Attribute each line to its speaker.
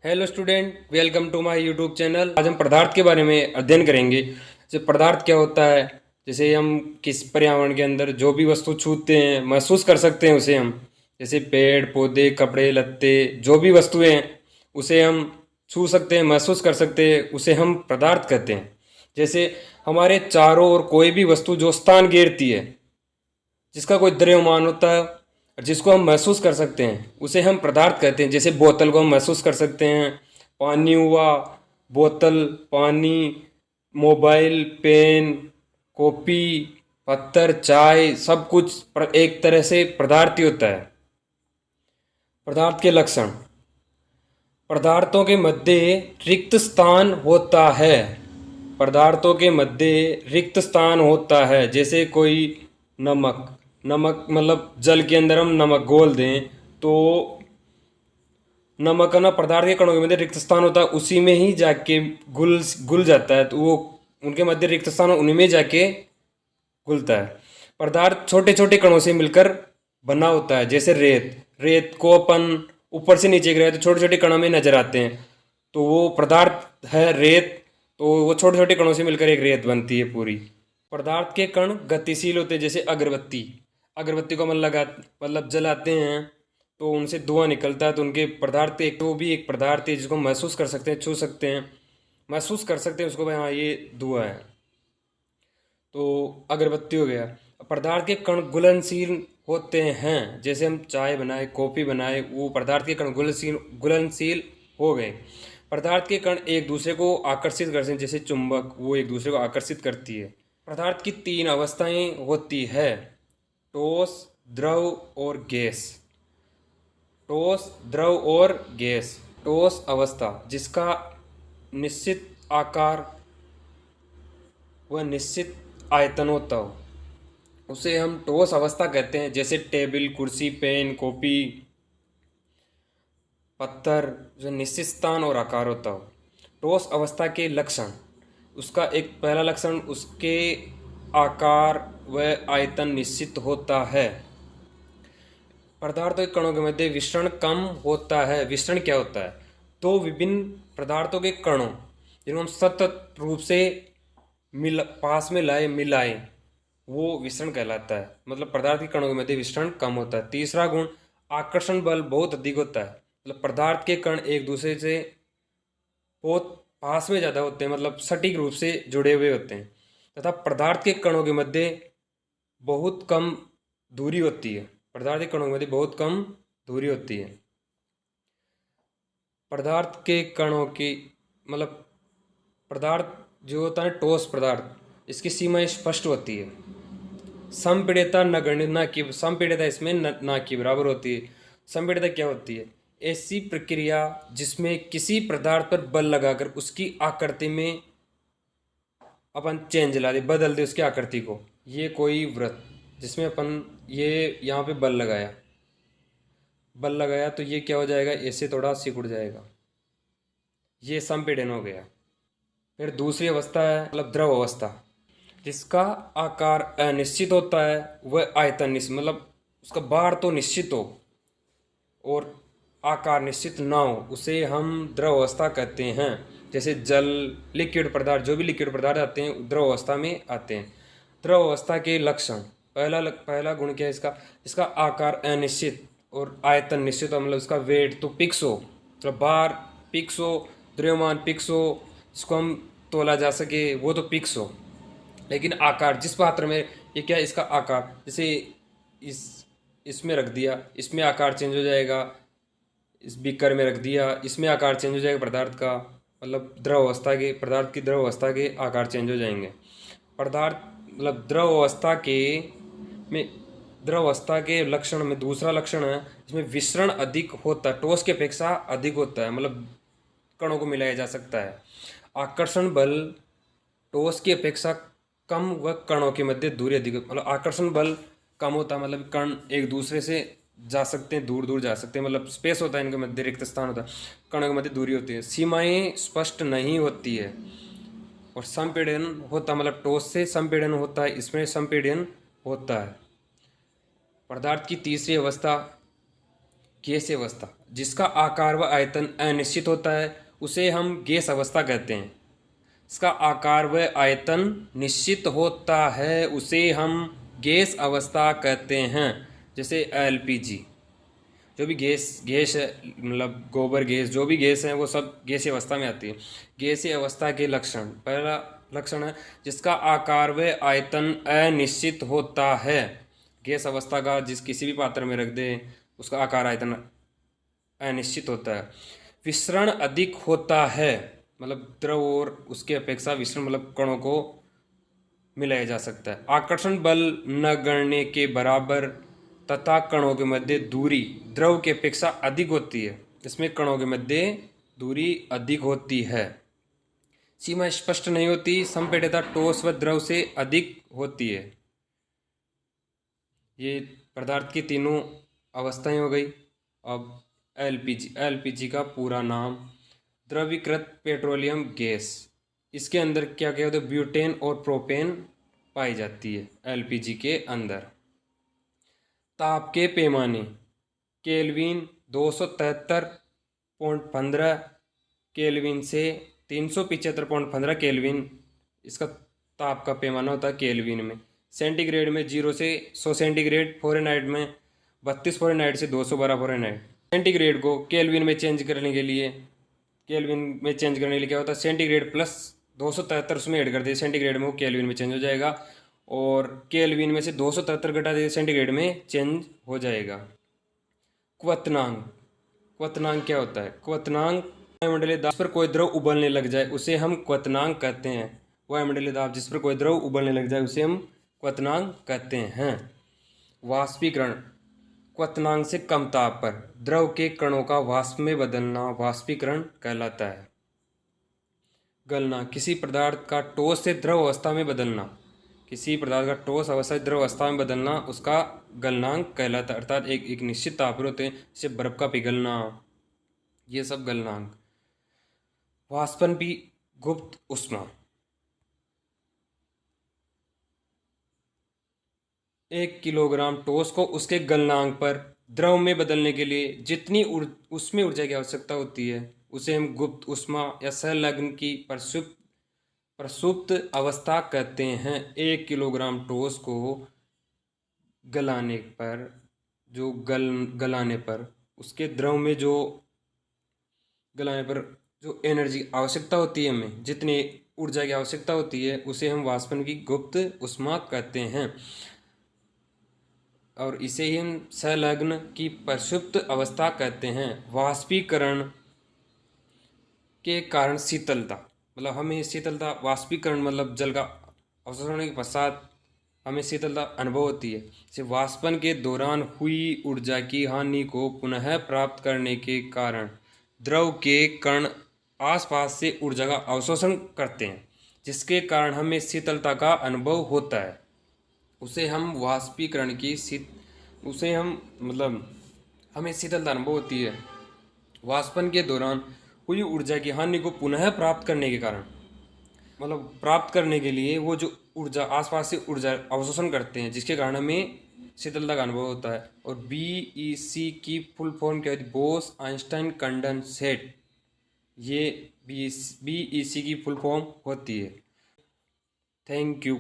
Speaker 1: Hello student, welcome to my YouTube channel. आज हम पदार्थ के बारे में अध्ययन करेंगे। जैसे पदार्थ क्या होता है, जैसे हम किस पर्यावरण के अंदर जो भी वस्तु छूते हैं, महसूस कर सकते हैं उसे हम, जैसे पेड़ पौधे, कपड़े लत्ते, जो भी वस्तुएं हैं उसे हम छू सकते हैं, महसूस कर सकते हैं, उसे हम पदार्थ कहते हैं। जैसे हमारे चारों ओर कोई भी वस्तु जो स्थान घेरती है, जिसका कोई द्रव्यमान होता है और जिसको हम महसूस कर सकते हैं, उसे हम पदार्थ कहते हैं। जैसे बोतल को हम महसूस कर सकते हैं, पानी हुआ, बोतल, पानी, मोबाइल, पेन, कॉपी, पत्थर, चाय, सब कुछ एक तरह से पदार्थ ही होता है। पदार्थ के लक्षण। पदार्थों के मध्य रिक्त स्थान होता है। पदार्थों के मध्य रिक्त स्थान होता है। जैसे कोई नमक, नमक मतलब जल के अंदर हम नमक घोल दें तो नमक ना पदार्थ के कणों के मध्य रिक्त स्थान होता है, उसी में ही जाके घुल घुल जाता है। तो वो उनके मध्य रिक्त स्थान उन्हीं में जाके घुलता है। पदार्थ छोटे छोटे कणों से मिलकर बना होता है। जैसे रेत, रेत को अपन ऊपर से नीचे गिराए तो छोटे छोटे कणों में नजर आते हैं, तो वो पदार्थ है रेत। तो वो छोटे छोटे कणों से मिलकर एक रेत बनती है पूरी। पदार्थ के कण गतिशील होते हैं। जैसे अगरबत्ती, अगरबत्ती को मतलब जलाते हैं तो उनसे धुआं निकलता है, तो उनके पदार्थ एक, तो वो भी एक पदार्थ है जिसको महसूस कर सकते हैं, छू सकते हैं, महसूस कर सकते हैं उसको, भाई हाँ ये धुआं है। तो अगरबत्ती हो गया। पदार्थ के कण घुलनशील होते हैं। जैसे हम चाय बनाए, कॉफ़ी बनाए, वो पदार्थ के कण घुलनशील घुलनशील हो गए। पदार्थ के कण एक दूसरे को आकर्षित करते हैं। जैसे चुंबक, वो एक दूसरे को आकर्षित करती है। पदार्थ की तीन अवस्थाएं होती है, ठोस, द्रव और गैस। ठोस, द्रव और गैस। ठोस अवस्था जिसका निश्चित आकार व निश्चित आयतन होता हो, उसे हम ठोस अवस्था कहते हैं। जैसे टेबल, कुर्सी, पेन, कॉपी, पत्थर, जो निश्चित स्थान और आकार होता हो। ठोस अवस्था के लक्षण। उसका एक पहला लक्षण, उसके आकार व आयतन निश्चित होता है। पदार्थों के कणों के मध्य विसरण कम होता है। विसरण क्या होता है? तो विभिन्न पदार्थों के कणों जिनको हम सतत रूप से पास में लाए, मिलाए, वो विसरण कहलाता है। मतलब पदार्थ के कणों के मध्य विसरण कम होता है। तीसरा गुण, आकर्षण बल बहुत अधिक होता है। मतलब पदार्थ के कण एक दूसरे से बहुत पास में ज़्यादा होते हैं, मतलब सटीक रूप से जुड़े हुए होते हैं। तथा पदार्थ के कणों के मध्य बहुत कम दूरी होती है। पदार्थ के कणों के मध्य बहुत कम दूरी होती है। पदार्थ के कणों की मतलब पदार्थ जो होता है ठोस पदार्थ, इसकी सीमाएं स्पष्ट होती है। संपीड़ितता नगण्य ना की संपीड़ितता इसमें ना की बराबर होती है। संपीड़ितता क्या होती है? ऐसी प्रक्रिया जिसमें किसी पदार्थ पर बल लगाकर उसकी आकृति में अपन चेंज ला दे, बदल दे उसकी आकृति को। ये कोई वृत्त जिसमें अपन ये यहाँ पे बल लगाया, बल लगाया तो ये क्या हो जाएगा, ऐसे थोड़ा सिकुड़ जाएगा, ये संपीड़न हो गया। फिर दूसरी अवस्था है मतलब द्रव अवस्था, जिसका आकार अनिश्चित होता है वह आयतन निश्चित, मतलब उसका बाहर तो निश्चित हो और आकार निश्चित ना हो, उसे हम द्रव अवस्था कहते हैं। जैसे जल, लिक्विड पदार्थ, जो भी लिक्विड पदार्थ आते हैं द्रव अवस्था में आते हैं। द्रव अवस्था के लक्षण। पहला गुण क्या है इसका? इसका आकार अनिश्चित और आयतन निश्चित हो, मतलब उसका वेट तो पिक्स हो, मतलब बार पिक्स हो, द्रव्यमान पिक्स हो, इसको हम तोला जा सके वो तो पिक्स हो। लेकिन आकार जिस पात्र में, ये क्या है इसका आकार, जैसे इस इसमें रख दिया, इसमें आकार चेंज हो जाएगा, इस बीकर में रख दिया, इसमें आकार चेंज हो जाएगा पदार्थ का, मतलब द्रव अवस्था के, पदार्थ की द्रव अवस्था के आकार चेंज हो जाएंगे। पदार्थ मतलब द्रव अवस्था के में, द्रव अवस्था के लक्षण में दूसरा लक्षण है इसमें विसरण अधिक होता है, ठोस की अपेक्षा अधिक होता है, मतलब कणों को मिलाया जा सकता है। आकर्षण बल ठोस की अपेक्षा कम व कणों के मध्य दूरी अधिक, मतलब आकर्षण बल कम होता है, मतलब कण एक दूसरे से जा सकते हैं, दूर दूर जा सकते हैं, मतलब स्पेस होता है इनके मध्य, रिक्त स्थान होता है, कणों के मध्य दूरी होती है। सीमाएं स्पष्ट नहीं होती है और संपीड़न होता, मतलब ठोस से संपीड़न होता है, इसमें संपीड़न होता है। पदार्थ की तीसरी अवस्था गैसीय अवस्था, जिसका आकार व आयतन अनिश्चित होता है उसे हम गैस अवस्था कहते हैं। इसका आकार व आयतन निश्चित होता है उसे हम गैस अवस्था कहते हैं। जैसे एलपीजी, जो भी गैस है, मतलब गोबर गैस, जो भी गैस है वो सब गैसीय अवस्था में आती है। गैसीय अवस्था के लक्षण, पहला लक्षण है जिसका आकार व आयतन अनिश्चित होता है। गैस अवस्था का जिस किसी भी पात्र में रख दे उसका आकार आयतन अनिश्चित होता है। विसरण अधिक होता है, मतलब द्रव और उसके अपेक्षा विसरण मतलब कणों को मिलाया जा सकता है। आकर्षण बल नगण्य के बराबर तथा कणों के मध्य दूरी द्रव की अपेक्षा अधिक होती है। इसमें कणों के मध्य दूरी अधिक होती है। सीमा स्पष्ट नहीं होती, संपीड़ितता ठोस व द्रव से अधिक होती है। ये पदार्थ की तीनों अवस्थाएं हो गई। अब एलपीजी का पूरा नाम द्रवीकृत पेट्रोलियम गैस। इसके अंदर क्या क्या होता है, ब्यूटेन और प्रोपेन पाई जाती है एलपीजी के अंदर। ताप के पैमाने केल्विन 273.15 केल्विन से 375.15 केल्विन इसका ताप का पैमाना होता है केल्विन में। सेंटीग्रेड में 0 से 100 सेंटीग्रेड, फ़ारेनहाइट में 32 फ़ारेनहाइट से 212 फ़ारेनहाइट। सेंटीग्रेड को केल्विन में चेंज करने के लिए क्या होता है, सेंटीग्रेड प्लस 273 उसमें ऐड कर दिए सेंटीग्रेड में, वो केल्विन में चेंज हो जाएगा। और केल्विन में से 273 घटा दिए सेंटीग्रेड में चेंज हो जाएगा। क्वथनांक क्या होता है? क्वथनांक वायुमंडलीय दाब पर कोई द्रव उबलने लग जाए उसे हम क्वथनांक कहते हैं। वायुमंडलीय दाब जिस पर कोई द्रव उबलने लग जाए उसे हम क्वथनांक कहते हैं। वाष्पीकरण, क्वथनांक से कम ताप पर द्रव के कणों का वाष्प में बदलना वाष्पीकरण कहलाता है। गलना, किसी पदार्थ का ठोस से द्रव अवस्था में बदलना, किसी पदार्थ का ठोस अवस्था से द्रव अवस्था में बदलना उसका गलनांक कहलाता है। अर्थात एक निश्चित ताप पर होते हैं, जैसे बर्फ का पिघलना, ये सब गलनांक। वाष्पन भी गुप्त ऊष्मा, 1 किलोग्राम ठोस को उसके गलनांक पर द्रव में बदलने के लिए जितनी उसमें ऊर्जा की आवश्यकता होती है उसे हम गुप्त ऊष्मा या संलग्न की प्रसुप्त अवस्था कहते हैं। 1 किलोग्राम ठोस को गलाने पर गलाने पर उसके द्रव में गलाने पर जो एनर्जी आवश्यकता होती है, हमें जितनी ऊर्जा की आवश्यकता होती है उसे हम वाष्पन की गुप्त ऊष्मा कहते हैं। और इसे ही हम संलग्न की प्रसुप्त अवस्था कहते हैं। वाष्पीकरण के कारण शीतलता, मतलब हमें शीतलता, वाष्पीकरण मतलब जल का अवशोषण होने के पश्चात हमें शीतलता अनुभव होती है। जैसे वाष्पन के दौरान हुई ऊर्जा की हानि को पुनः प्राप्त करने के कारण द्रव के कण आसपास से ऊर्जा का अवशोषण करते हैं, जिसके कारण हमें शीतलता का अनुभव होता है। उसे हम वाष्पीकरण की हमें शीतलता अनुभव होती है। वाष्पन के दौरान हुई ऊर्जा की हानि को पुनः प्राप्त करने के कारण, मतलब प्राप्त करने के लिए वो जो ऊर्जा आसपास से ऊर्जा अवशोषण करते हैं, जिसके कारण हमें शीतलता का अनुभव होता है। और BEC की फुल फॉर्म क्या होती है? Bose Einstein condensate. ये BEC की फुल फॉर्म होती है। Thank you.